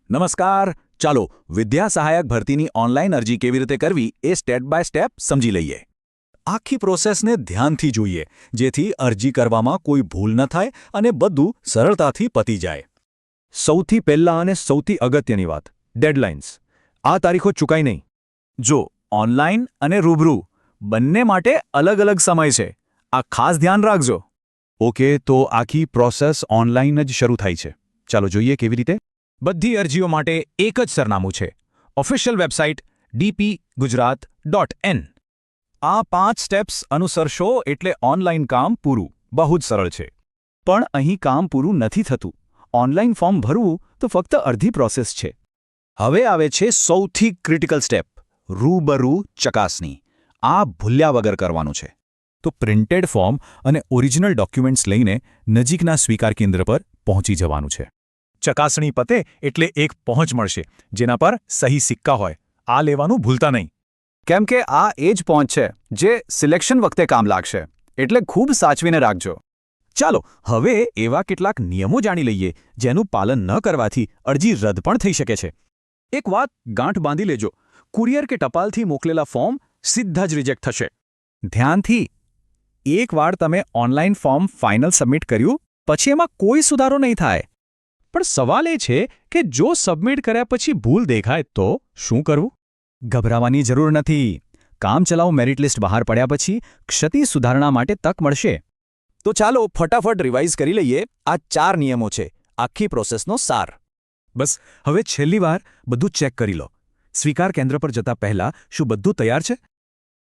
નમસ્કાર. ચાલો વિદ્યા સહાયક ભરતીની ઓનલાઈન અરજી કેવી રીતે કરવી એ સ્ટેપ બાય સ્ટેપ સમજી લઈએ. આખી પ્રોસેસને ધ્યાનથી જોઈએ, જેથી અરજી કરવામાં કોઈ ભૂલ ન થાય અને બધું સરળતાથી પતી જાય. સૌથી પહેલાં અને સૌથી અગત્યની વાત, ડેડલાઇન્સ. આ તારીખો ચૂકાય નહીં. જો ઓનલાઈન અને રૂબરૂ બંને માટે અલગ અલગ સમય છે. આ ખાસ ધ્યાન રાખજો. ઓકે, તો આખી પ્રોસેસ ઓનલાઈન જ શરૂ થાય છે. ચાલો જોઈએ કેવી રીતે. બધી અરજીઓ માટે એક જ સરનામું છે. Official website dpgujarat.in. આ 5 સ્ટેપ્સ અનુસરશો એટલે ઓનલાઈન કામ પૂરું. બહુ જ સરળ છે. પણ અહીં કામ પૂરું નથી થતું. ઓનલાઈન ફોર્મ ભરવું તો ફક્ત અડધી પ્રોસેસ છે. હવે આવે છે સૌથી ક્રિટિકલ સ્ટેપ, રૂબરૂ ચકાસણી. આ ભૂલ્યા વગર કરવાનું છે. તો પ્રિન્ટેડ ફોર્મ અને ઓરિજિનલ ડોક્યુમેન્ટ્સ લઈને નજીકના સ્વીકાર કેન્દ્ર પર પહોંચી જવાનું છે. ચકાસણી પતે એટલે એક પહોંચ મળશે, જેના પર સહી સિક્કા હોય. આ લેવાનું ભૂલતા નહીં. કેમ કે આ એ જ પહોંચ છે જે સિલેક્શન વખતે કામ લાગશે. એટલે ખૂબ સાચવીને રાખજો. ચાલો હવે એવા કેટલાક નિયમો જાણી લઈએ જેનું પાલન ન કરવાથી અરજી રદ પણ થઈ શકે છે. એક વાત ગાંઠ બાંધી લેજો, કુરિયર કે ટપાલથી મોકલેલા ફોર્મ સીધા જ રિજેક્ટ થશે. ધ્યાનથી. એકવાર તમે ઓનલાઈન ફોર્મ ફાઇનલ સબમિટ કર્યું પછી એમાં કોઈ સુધારો નહીં થાય. પણ સવાલ એ છે કે જો સબમિટ કર્યા પછી ભૂલ દેખાય તો શું કરવું? ગભરાવાની જરૂર નથી. કામચલાઉ મેરિટ લિસ્ટ બહાર પડ્યા પછી ક્ષતિ સુધારણા માટે તક મળશે. તો ચાલો ફટાફટ રિવાઇઝ કરી લઈએ. આ 4 નિયમો છે આખી પ્રોસેસનો સાર. બસ હવે છેલ્લી વાર બધું ચેક કરી લો. સ્વીકાર કેન્દ્ર પર જતા પહેલા શું બધું તૈયાર છે?